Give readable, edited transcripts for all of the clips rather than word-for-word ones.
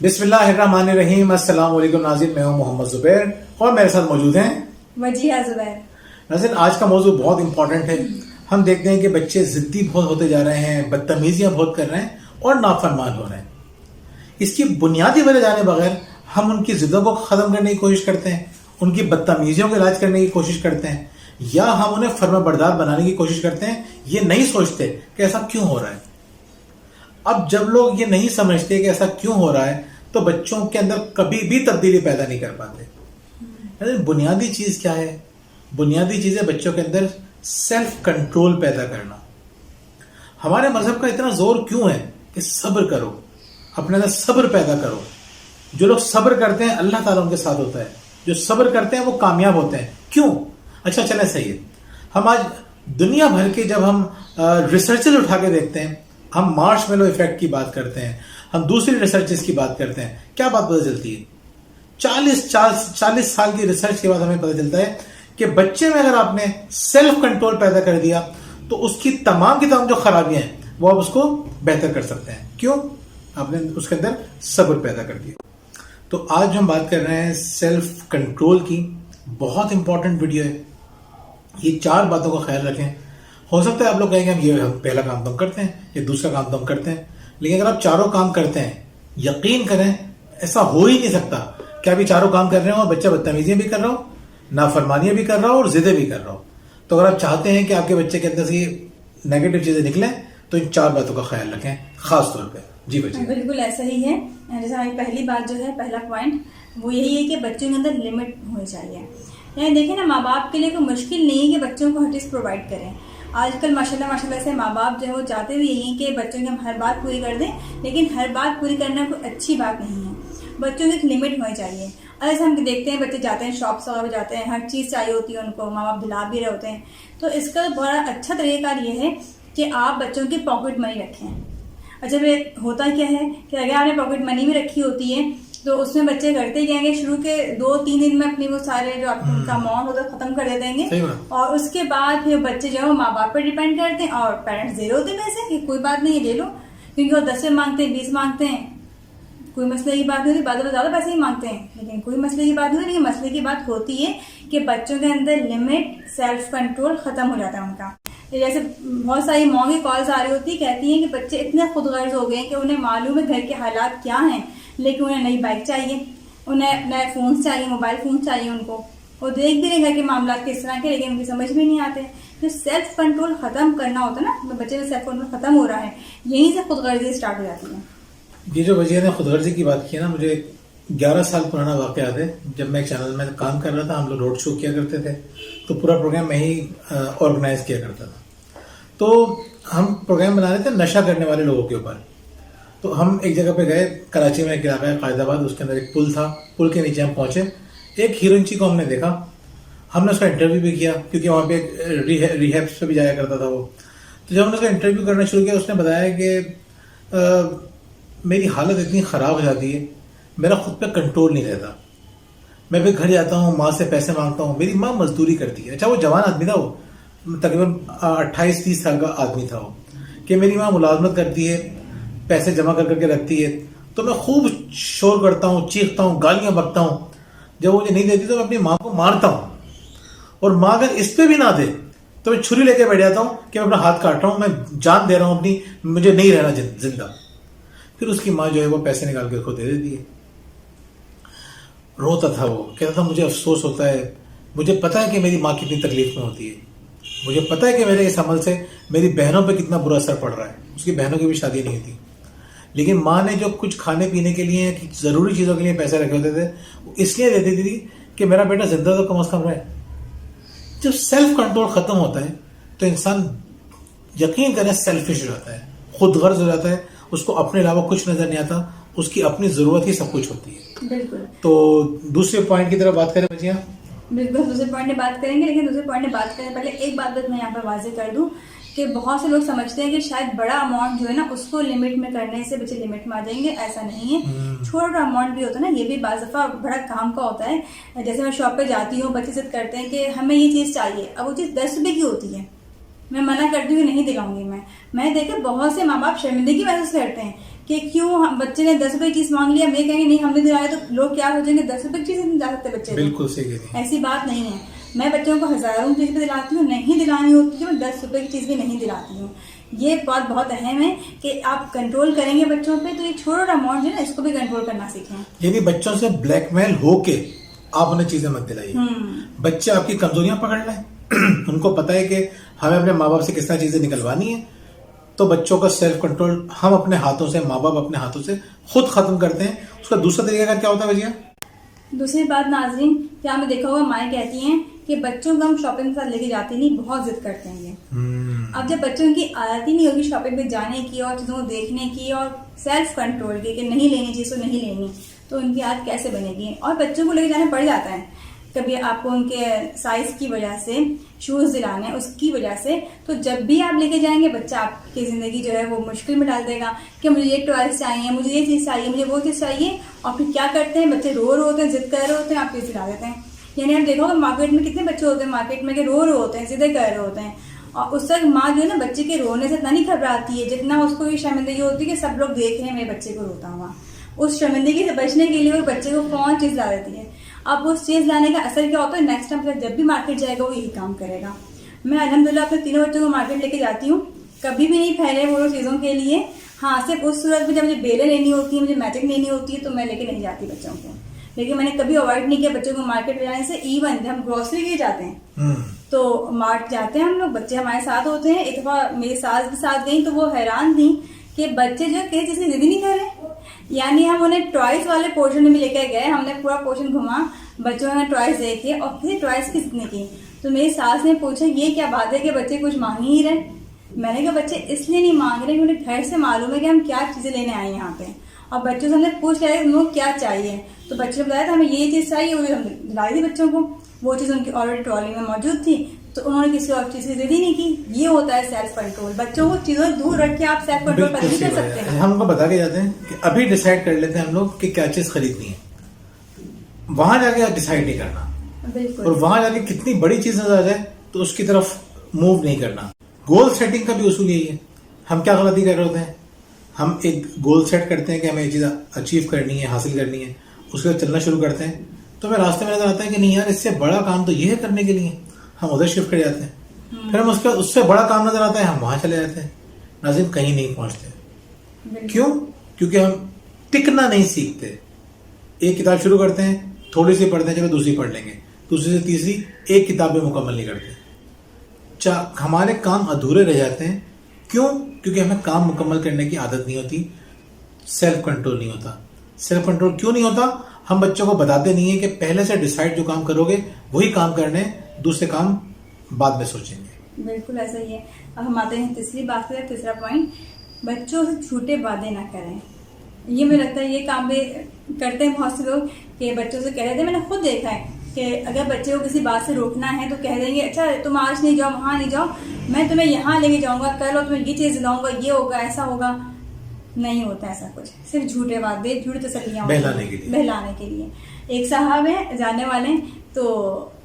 बिस्मिल्लाहिर्रहमानिर्रहीम। अस्सलाम वालेकुम नाज़रीन, मैं हूं मोहम्मद जुबैर और मेरे साथ मौजूद हैं वजीहा जुबैर। नाज़रीन, आज का मौजू बहुत इंपॉर्टेंट है। हम देखते हैं कि बच्चे जिद्दी बहुत होते जा रहे हैं, बदतमीजियां बहुत कर रहे हैं और नाफरमान हो रहे हैं। इसकी बुनियादी वजह जाने बगैर हम उनकी जिद्दों को खत्म करने की कोशिश करते हैं, उनकी बदतमीजियों का इलाज करने की कोशिश करते हैं, या हम उन्हें फर्माबरदार बनाने की कोशिश करते हैं। ये नहीं सोचते कि ऐसा क्यों हो रहा है। अब जब लोग ये नहीं समझते कि ऐसा क्यों हो रहा है, तो बच्चों के अंदर कभी भी तब्दीली पैदा नहीं कर पाते। बुनियादी चीज क्या है? बुनियादी चीज है बच्चों के अंदर सेल्फ कंट्रोल पैदा करना। हमारे मजहब का इतना जोर क्यों है कि सब्र करो, अपने अंदर सब्र पैदा करो। जो लोग सब्र करते हैं अल्लाह ताला उनके साथ होता है। जो सब्र करते हैं वो कामयाब होते हैं। क्यों? अच्छा चले, सही है। हम आज दुनिया भर के जब हम रिसर्चेज उठा के देखते हैं, हम मार्शमैलो इफेक्ट की बात करते हैं, हम दूसरी रिसर्चेस की बात करते हैं, क्या बात पता चलती है? 40 साल की रिसर्च के बाद हमें पता चलता है कि बच्चे में अगर आपने सेल्फ कंट्रोल पैदा कर दिया तो उसकी तमाम की तमाम जो खराबियां हैं वो आप उसको बेहतर कर सकते हैं। क्यों? आपने उसके अंदर सब्र पैदा कर दिया। तो आज हम बात कर रहे हैं सेल्फ कंट्रोल की। बहुत इंपॉर्टेंट वीडियो है। ये 4 बातों का ख्याल रखें। हो सकता है आप लोग कहेंगे हम पहला काम तो हम करते हैं, ये दूसरा काम तो हम करते हैं, लेकिन अगर आप चारों काम करते हैं, यकीन करें ऐसा हो ही नहीं सकता कि आप ये चारों काम कर रहे हो और बच्चा बदतमीजियां भी कर रहा हो, नाफरमानियां भी कर रहा हो और जिदे भी कर रहा हो। तो अगर आप चाहते हैं कि आपके बच्चे के अंदर से नेगेटिव चीजें निकलें तो इन 4 बातों का ख्याल रखें खास तौर पर। जी बच्चे, बिल्कुल ऐसा ही है। जैसे हमारी पहली बात जो है, पहला पॉइंट वो यही है कि बच्चों के अंदर लिमिट होनी चाहिए। यानी देखिए ना, माँ बाप के लिए कोई मुश्किल नहीं है कि बच्चों को हर चीज प्रोवाइड करें। आजकल माशाल्लाह से माँ बाप जो है वो चाहते भी यही कि बच्चों की हम हर बात पूरी कर दें, लेकिन हर बात पूरी करना कोई अच्छी बात नहीं है। बच्चों की एक लिमिट होनी चाहिए। और ऐसे हम देखते हैं बच्चे जाते हैं शॉप्स वगैरह जाते हैं, हर चीज़ चाहिए होती है उनको, माँ बाप दिला भी रहे होते हैं। तो इसका बड़ा अच्छा तरीका ये है कि आप बच्चों की पॉकेट मनी रखें। अच्छा, फिर होता क्या है कि अगर आपने पॉकेट मनी भी रखी होती है तो उसमें बच्चे करते क्या है, शुरू के 2-3 दिन में अपनी वो सारे जो उनका अमाउंट होता है खत्म कर दे देंगे, और उसके बाद फिर बच्चे जो है माँ बाप पर डिपेंड करते हैं और पेरेंट्स दे रहे होते हैं पैसे कि कोई बात नहीं है ले लो, क्योंकि वो 10 मांगते हैं, 20 मांगते हैं, कोई मसले की बात नहीं होती। बाद में ज्यादा पैसे ही मांगते हैं लेकिन कोई मसले की बात नहीं होती। लेकिन मसले की बात होती है कि बच्चों के अंदर लिमिट, सेल्फ कंट्रोल खत्म हो जाता है उनका। जैसे बहुत सारी माँ की कॉल्स आ रही होती है, कहती हैं कि बच्चे इतने खुदगर्ज हो गए हैं कि उन्हें मालूम है घर के हालात क्या हैं, लेकिन उन्हें नई बाइक चाहिए, उन्हें नए फोन चाहिए, मोबाइल फोन चाहिए उनको। वो देख भी रहे घर के मामला किस तरह के, लेकिन उनकी समझ भी नहीं आते। तो सेल्फ कंट्रोल खत्म करना होता है ना, तो बच्चे में सेल्फ कंट्रोल खत्म हो रहा है, यहीं से खुदगर्जी स्टार्ट हो जाती है। ये जो वजीर ने खुदगर्जी की बात की ना, मुझे 11 साल पुराना वाक़या याद है। जब मैं एक चैनल में काम कर रहा था, हम लोग रोड शो किया करते थे, तो पूरा प्रोग्राम मैं ही ऑर्गेनाइज किया करता था। तो हम प्रोग्राम बना रहे थे नशा करने वाले लोगों के ऊपर। तो हम एक जगह पे गए, कराची में एक इलाका है कायदाबाद, उसके अंदर एक पुल था। पुल के नीचे हम पहुंचे, एक हीरोइनची को हमने देखा। हमने उसका इंटरव्यू भी किया क्योंकि वहाँ पे रिहैब्स पे भी जाया करता था वो। तो जब हमने उसका इंटरव्यू करना शुरू किया, उसने बताया कि मेरी हालत इतनी ख़राब हो जाती है, मेरा खुद पे कंट्रोल नहीं रहता। मैं फिर घर जाता हूँ, माँ से पैसे मांगता हूँ। मेरी माँ मजदूरी करती है। अच्छा, वो जवान आदमी था, वो तकरीबन 28-30 साल का आदमी था वो, कि मेरी माँ मुलाजमत करती है, पैसे जमा कर करके रखती है, तो मैं खूब शोर करता हूँ, चीखता हूँ, गालियां बकता हूँ। जब वो मुझे नहीं देती तो मैं अपनी माँ को मारता हूँ, और माँ अगर इस पे भी ना दे तो मैं छुरी लेके बैठ जाता हूँ कि मैं अपना हाथ काट रहा हूँ, मैं जान दे रहा हूँ अपनी, मुझे नहीं रहना जिंदा। फिर उसकी माँ जो है वो पैसे निकाल के उसको दे देती है। रोता था वो, कहता था मुझे अफसोस होता है, मुझे पता है कि मेरी माँ कितनी तकलीफ में होती है, मुझे पता है कि मेरे इस अमल से मेरी बहनों पे कितना बुरा असर पड़ रहा है। उसकी बहनों की भी शादी नहीं थी, लेकिन माँ ने जो कुछ खाने पीने के लिए, जरूरी चीजों के लिए पैसे रखे होते थे, वो इसलिए देती थी कि मेरा बेटा जिंदा तो कम से कम रहे। जब सेल्फ कंट्रोल खत्म होता है तो इंसान, यकीन करें, सेल्फिश हो जाता है, खुदगर्ज हो जाता है, उसको अपने अलावा कुछ नजर नहीं आता, उसकी अपनी जरूरत ही सब कुछ होती है। बिल्कुल। तो दूसरे पॉइंट की तरफ बात करें बच्चियां। बिल्कुल दूसरे पॉइंट में बात करेंगे, लेकिन दूसरे पॉइंट में बात करने पहले एक बात मैं यहाँ पर वाजे कर दूं कि बहुत से लोग समझते हैं कि शायद बड़ा अमाउंट जो है ना उसको लिमिट में करने से बच्चे लिमिट में आ जाएंगे। ऐसा नहीं है। छोटा अमाउंट भी होता है ना, ये भी बाज़ दफ़ा बड़ा काम का होता है। जैसे मैं शॉप पे जाती हूँ, बच्चे जिद करते हैं कि हमें ये चीज़ चाहिए, अब वो चीज़ 10 रुपये की होती है, मैं मना करती हूँ नहीं दिलाऊंगी मैं देखे बहुत से माँ बाप शर्मिंदगी महसूस करते हैं कि क्यों बच्चे ने 10 रुपए की चीज मांग लिया, मैं कहेंगे नहीं हमने दिलाया, तो लोग क्या हो जाएंगे, 10 रुपए की चीज नहीं दिला सकते बच्चे को। बिल्कुल सही कह रही हैं। ऐसी बात नहीं है। मैं बच्चों को हजारों की चीज भी दिलाती हूँ, नहीं दिलानी होती है मैं 10 रुपए की चीज भी नहीं दिलाती हूँ। ये बात बहुत अहम है कि आप कंट्रोल करेंगे बच्चों पे, तो ये छोटा अमाउंट जो है ना इसको भी कंट्रोल करना सीखें। यानी बच्चों से ब्लैकमेल होके आप उन्हें चीजें मत दिलाइए। बच्चे आपकी कमजोरियां पकड़ लें उनको पता है कि हमें अपने माँ बाप से किस तरह चीजें निकलवानी है, तो बच्चों का सेल्फ कंट्रोल हम अपने हाथों से, माँ बाप अपने हाथों से खुद खत्म करते हैं। उसका दूसरा तरीका क्या होता है भैया? दूसरी बात नाजरीन, क्या आपने देखा होगा माएँ कहती हैं कि बच्चों को हम शॉपिंग के साथ लेके जाते नहीं, बहुत जिद करते हैं ये। अब जब बच्चों की आदत ही नहीं होगी शॉपिंग पे जाने की और चीजों को देखने की और सेल्फ कंट्रोल की कि नहीं लेनी चीज तो नहीं लेनी, तो उनकी आदत कैसे बनेगी? और बच्चों को लेके जाना पड़ जाता है, कभी आपको उनके साइज की वजह से शूज दिलाने उसकी वजह से, तो जब भी आप लेके जाएंगे बच्चा आपकी जिंदगी जो है वो मुश्किल में डाल देगा कि मुझे ये टॉयज चाहिए, मुझे ये चीज चाहिए, मुझे वो चीज चाहिए। और फिर क्या करते हैं बच्चे, रो रहे होते हैं, जिद कर रहे होते हैं, आप चीज दिला देते हैं। यानी आप देखोगे मार्केट में कितने बच्चे होते हैं मार्केट में कि रो रहे होते हैं, जिद कर रहे होते हैं, और उस वक्त माँ जो है ना बच्चे के रोने से इतना नहीं घबराती है जितना उसको ये शर्मिंदगी होती है कि सब लोग देख रहे हैं मेरे बच्चे को रोता हुआ। उस शर्मिंदगी से बचने के लिए वो बच्चे को कौन चीज ला देती है। अब उस चीज लाने का असर क्या होता है, नेक्स्ट टाइम जब भी मार्केट जाएगा वो यही काम करेगा। मैं अल्हम्दुलिल्लाह अपने तीनों बच्चों को मार्केट लेके जाती हूँ, कभी भी नहीं फैले वो चीजों के लिए। हाँ, सिर्फ उस सूरत में जब मुझे बेलें लेनी होती है, मुझे मैजिक लेनी होती है, तो मैं लेके नहीं जाती बच्चों को। लेकिन मैंने कभी अवॉइड नहीं किया बच्चों को मार्केट ले जाने से। इवन जब हम ग्रोसरी के जाते हैं तो मार्ट जाते हैं हम लोग, बच्चे हमारे साथ होते हैं। एक दफा मेरी सास भी साथ गई तो वो हैरान थी कि बच्चे जो किसी चीज की जिद नहीं कर रहे। यानी हम उन्हें टॉयज वाले पोर्शन में लेकर गए, हमने पूरा पोर्शन घुमा, बच्चों ने टॉयज देखे और किसी टॉयज की जिद नहीं की। तो मेरी सास ने पूछा ये क्या बात है कि बच्चे कुछ मांग ही रहे। मैंने कहा बच्चे इसलिए नहीं मांग रहे कि उन्हें घर से मालूम है कि हम क्या चीजें लेने आए यहाँ पे, और बच्चों से हमने पूछ लिया तुम लोग क्या चाहिए, तो बच्चों ने बताया था हमें ये चीज चाहिए, वो हमने दिलाई दी बच्चों को। वो चीज उनकी ऑलरेडी ट्रॉली में मौजूद थी, तो उन्होंने किसी और चीज की जिद ही नहीं की। ये होता है सेल्फ कंट्रोल। बच्चों को चीजों दूर रख के आप सेल्फ कंट्रोल पैदा भी कर सकते हैं। हम उनको बता के जाते हैं कि अभी डिसाइड कर लेते हैं हम लोग कि क्या चीज खरीदनी है, वहां जाके डिसाइड नहीं करना। बिल्कुल। और वहां जाके कितनी बड़ी चीज नजर आ जाए तो उसकी तरफ मूव नहीं करना। गोल सेटिंग का भी उसूल यही है। हम क्या गलती कर रहे होते हैं, हम एक गोल सेट करते हैं कि हमें ये चीज अचीव करनी है, हासिल करनी है, उसके बाद चलना शुरू करते हैं, तो हमें रास्ते में नजर आता है कि नहीं यार इससे बड़ा काम तो ये है करने के लिए, हम उधर शिफ्ट कर जाते हैं। फिर हम उससे बड़ा काम नजर आता है, हम वहां चले जाते हैं, नाज़रीन कहीं नहीं पहुंचते। क्यों? क्योंकि हम टिकना नहीं सीखते। एक किताब शुरू करते हैं, थोड़ी सी पढ़ते हैं, चलो दूसरी पढ़ लेंगे, दूसरी से तीसरी, एक किताब भी मुकम्मल नहीं करते। हमारे काम अधूरे रह जाते हैं। क्यों? क्योंकि हमें काम मुकम्मल करने की आदत नहीं होती, सेल्फ कंट्रोल नहीं होता। सेल्फ कंट्रोल क्यों नहीं होता? हम बच्चों को बताते नहीं है कि पहले से डिसाइड जो काम करोगे वही काम करने, दूसरे काम बाद में सोचेंगे। बिल्कुल ऐसा ही है। अब हम आते हैं तीसरी बात पे, तीसरा पॉइंट, बच्चों से झूठे वादे ना करें। ये मुझे लगता है ये काम भी करते हैं बहुत से लोग कि बच्चों से कह देते हैं, मैंने खुद देखा है कि अगर बच्चे को किसी बात से रोकना है तो कह देंगे अच्छा तुम आज नहीं जाओ, वहां नहीं जाओ, मैं तुम्हें यहाँ लेके जाऊंगा, कल और तुम्हें ये चीज दिलाऊंगा, ये होगा, ऐसा होगा। नहीं होता ऐसा कुछ, सिर्फ झूठे वादे, झूठी तसल्लियां बहलाने के लिए। एक साहब है जाने वाले, तो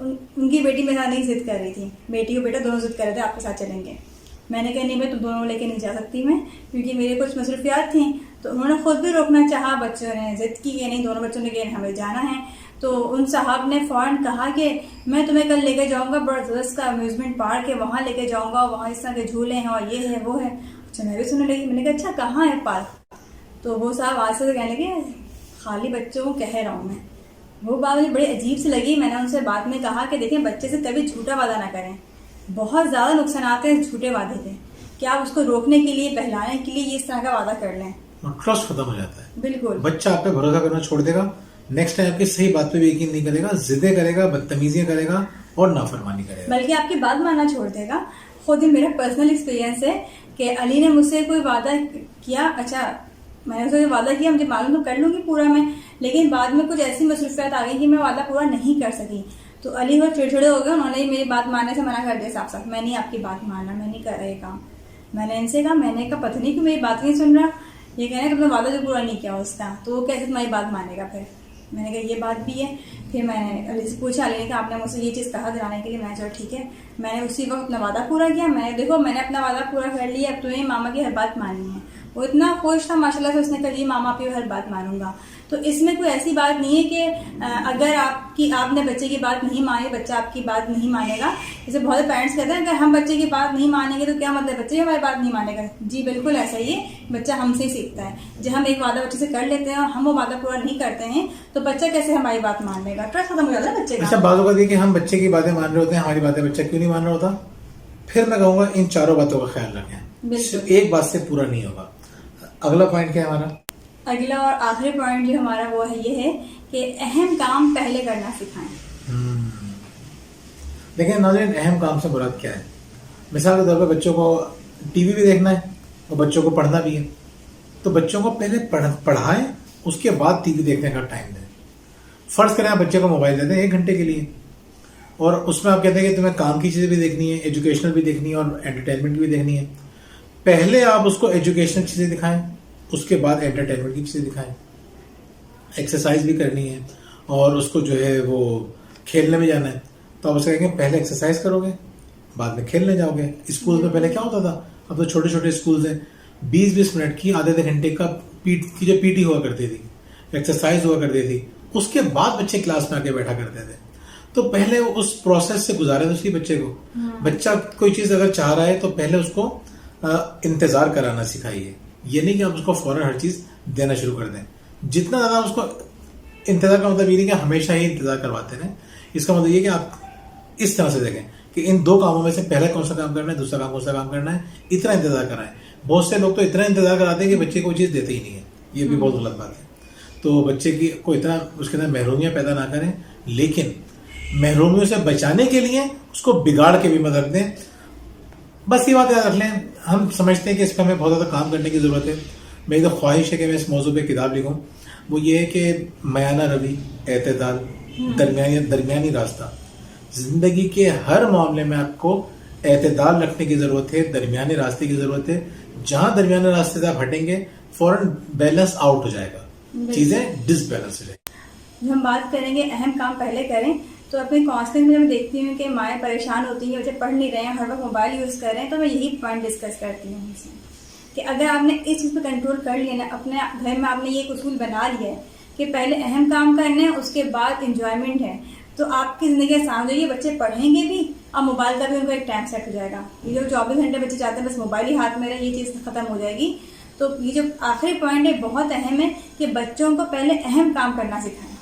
उनकी बेटी मेरे साथ नहीं जिद कर रही थी, बेटी और बेटा दोनों जिद कर रहे थे आपके साथ चलेंगे। मैंने कहा नहीं मैं तुम दोनों लेके नहीं जा सकती मैं, क्योंकि मेरे कुछ मसरूफियात थी। तो उन्होंने खुद भी रोकना चाहा, बच्चों ने जिद की कि नहीं, दोनों बच्चों ने कहा हमें जाना है। तो उन साहब ने फौरन कहा कि मैं तुम्हें कल लेके जाऊंगा बड़ा जबरदस्त का अम्यूजमेंट पार्क है, वहां लेके जाऊंगा, वहां इस तरह के झूले हैं और ये है वो है। अच्छा मैं भी सुनने लगी, मैंने कहा अच्छा कहाँ है पार्क? तो वो साहब आज से कहने लगे खाली बच्चों को कह रहा हूँ मैं। वो बात मुझे बड़ी अजीब सी लगी। मैंने उनसे बाद में कहा कि देखिए बच्चे से कभी झूठा वादा ना करें, बहुत ज्यादा नुकसान आते हैं झूठे वादे के। क्या आप उसको रोकने के लिए, बहलाने के लिए इस तरह का वादा कर लें, ट्रस्ट खत्म हो जाता है। बिल्कुल, बच्चा आप पे भरोसा करना छोड़ देगा, नेक्स्ट टाइम आपकी सही बात पे भी यकीन नहीं करेगा, जिद्दें करेगा, बदतमीजियां करेगा और नाफरमानी करेगा, बल्कि आपकी बात मानना छोड़ देगा। खुद ही मेरा पर्सनल एक्सपीरियंस है कि अली ने मुझसे कोई वादा किया, अच्छा मैंने उससे वादा किया, मुझे मालूम तो कर लूंगी पूरा मैं, लेकिन बाद में कुछ ऐसी मसरूफियात आ गई कि मैं वादा पूरा नहीं कर सकी। तो अली वो चिड़चिड़े हो गए, उन्होंने मेरी बात मानने से मना कर दिया साफ साफ, मैं नहीं आपकी बात मानना, मैं नहीं कर रहा ये काम। मैंने इनसे कहा, मैंने कहा पता नहीं क्यों मेरी बात नहीं सुन रहा, ये कह रहे हैं तुमने वादा जो पूरा नहीं किया उसका, तो वो कैसे तुम्हारी बात मानेगा फिर। मैंने कहा ये बात भी है। फिर मैंने अली से पूछा, अली ने कहा आपने मुझसे ये चीज़ कहा दिलाने के लिए, मैं चलो ठीक है। मैंने उसी वक्त अपना वादा पूरा किया, मैंने देखो मैंने अपना वादा पूरा कर लिया, अब तुम्हें मामा की हर बात माननी है। वो इतना खुश था माशाल्लाह से, उसने कहा जी मामा आपकी हर बात मानूंगा। तो इसमें कोई ऐसी बात नहीं है कि अगर आपने बच्चे की बात नहीं मानी, बच्चा आपकी बात नहीं मानेगा। जैसे बहुत पेरेंट्स कहते हैं अगर हम बच्चे की बात नहीं मानेंगे तो क्या मतलब बच्चे हमारी बात नहीं मानेगा। जी बिल्कुल ऐसा ही है, बच्चा हमसे ही सीखता है। जब हम एक वादा बच्चे से कर लेते हैं और हम वो वादा पूरा नहीं करते हैं तो बच्चा कैसे हमारी बात मान लेगा, ट्रस्ट खत्म हो जाता है बच्चे का। अच्छा, बातों का कि हम बच्चे की बातें मान रहे होते हैं, हमारी बातें बच्चा क्यों नहीं मान रहा होता। फिर मैं कहूंगा इन चारों बातों का ख्याल रखें, सिर्फ एक बात से पूरा नहीं होगा। अगला पॉइंट क्या है हमारा? अगला और आखिरी पॉइंट जो हमारा वो है ये है कि अहम काम पहले करना सिखाएं। देखिए नाज़रीन, अहम काम से मुराद क्या है? मिसाल के तौर पर बच्चों को टीवी भी देखना है और बच्चों को पढ़ना भी है, तो बच्चों को पहले पढ़ाएं, उसके बाद टीवी देखने का टाइम दें। फर्ज करें आप बच्चे को मोबाइल दे दें 1 घंटे के लिए, और उसमें आप कहते हैं कि तुम्हें काम की चीज़ें भी देखनी है, एजुकेशनल भी देखनी है और एंटरटेनमेंट भी देखनी है। पहले आप उसको एजुकेशनल चीज़ें दिखाएं, उसके बाद एंटरटेनमेंट की चीज़ें दिखाएं। एक्सरसाइज भी करनी है और उसको जो है वो खेलने में जाना है, तो आप उससे कहेंगे पहले एक्सरसाइज करोगे, बाद में खेलने जाओगे। स्कूल में पहले क्या होता था, अब तो छोटे छोटे स्कूल्स हैं, 20-20 मिनट की, आधे घंटे का पीटी हुआ करती थी, एक्सरसाइज हुआ करती थी, उसके बाद बच्चे क्लास में आके बैठा करते थे। तो पहले उस प्रोसेस से गुजारे तो उसी बच्चे को। बच्चा कोई चीज़ अगर चाह रहा है तो पहले उसको इंतज़ार कराना सिखाइए। ये नहीं कि आप उसको फौरन हर चीज़ देना शुरू कर दें। जितना ज़्यादा उसको इंतज़ार का मतलब ये नहीं कि हमेशा ही इंतज़ार करवाते रहें। इसका मतलब ये कि आप इस तरह से देखें कि इन 2 कामों में से पहले कौन सा काम करना है, दूसरा काम कौन सा काम करना है, इतना इंतज़ार कराएं। बहुत से लोग तो इतना इंतज़ार कराते हैं कि बच्चे को चीज़ देते ही नहीं है। ये भी बहुत गलत बात है। तो बच्चे की को इतना उसके अंदर महरूमियाँ पैदा ना करें, लेकिन महरूमियों से बचाने के लिए उसको बिगाड़ के भी मदद दें। बस ये बात याद रख लें। हम समझते हैं कि इस पर हमें बहुत ज़्यादा काम करने की ज़रूरत है। मेरी तो ख्वाहिश है कि मैं इस मौजू पे किताब लिखूं। वो ये है कि मयाना रवि, एतदाल, दरमियानी रास्ता। जिंदगी के हर मामले में आपको एतदाल रखने की ज़रूरत है, दरमियाने रास्ते की ज़रूरत है। जहां दरमियाने रास्ते से आप हटेंगे फौरन बैलेंस आउट हो जाएगा, चीज़ें डिसबैलेंस हो जाएगी। जब हम बात करेंगे अहम काम पहले करें, तो अपने काउंसलिंग में जब मैं देखती हूँ कि माएँ परेशान होती हैं, बच्चे पढ़ नहीं रहे हैं, हर वक्त मोबाइल यूज़ कर रहे हैं, तो मैं यही पॉइंट डिस्कस करती हूँ उनसे कि अगर आपने इस चीज़ पर कंट्रोल कर लिया ना, अपने घर में आपने ये एक उसूल बना लिया है कि पहले अहम काम करने हैं, उसके बाद इंजॉयमेंट है, तो आपकी ज़िंदगी आसान हो जाएगी। बच्चे पढ़ेंगे भी और मोबाइल का भी उनका एक टाइम सेट हो जाएगा। ये जो 24 घंटे बच्चे चाहते हैं बस मोबाइल ही हाथ में रहे, ये चीज़ खत्म हो जाएगी। तो ये जो आखिरी पॉइंट है बहुत अहम है कि बच्चों को पहले अहम काम करना सिखाएं।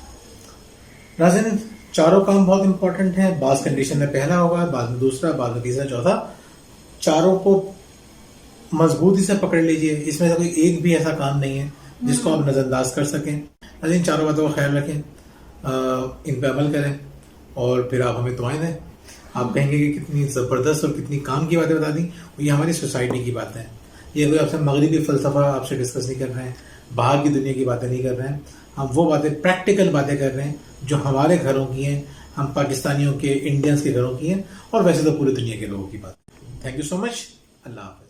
नाज़रीन, चारों काम बहुत इंपॉर्टेंट हैं। बास कंडीशन में पहला होगा, बाद में दूसरा, बाद में तीसरा, चौथा। चारों को मजबूती से पकड़ लीजिए। इसमें से कोई एक भी ऐसा काम नहीं है जिसको आप नजरअंदाज कर सकें। नाज़रीन, चारों बातों का ख्याल रखें, इन पे अमल करें और फिर आप हमें दुआएं दें। आप कहेंगे कि कितनी ज़बरदस्त और कितनी काम की बातें बता दी। ये हमारी सोसाइटी की बातें हैं। ये कोई आपसे मगरिबी फ़लसफ़ा आपसे डिस्कस नहीं कर रहे हैं, बाहर की दुनिया की बातें नहीं कर रहे हैं। हम वो बातें, प्रैक्टिकल बातें कर रहे हैं जो हमारे घरों की हैं, हम पाकिस्तानियों के, इंडियंस के घरों की हैं, और वैसे तो पूरी दुनिया के लोगों की बात। Thank you so much. अल्लाह हाफ़िज़।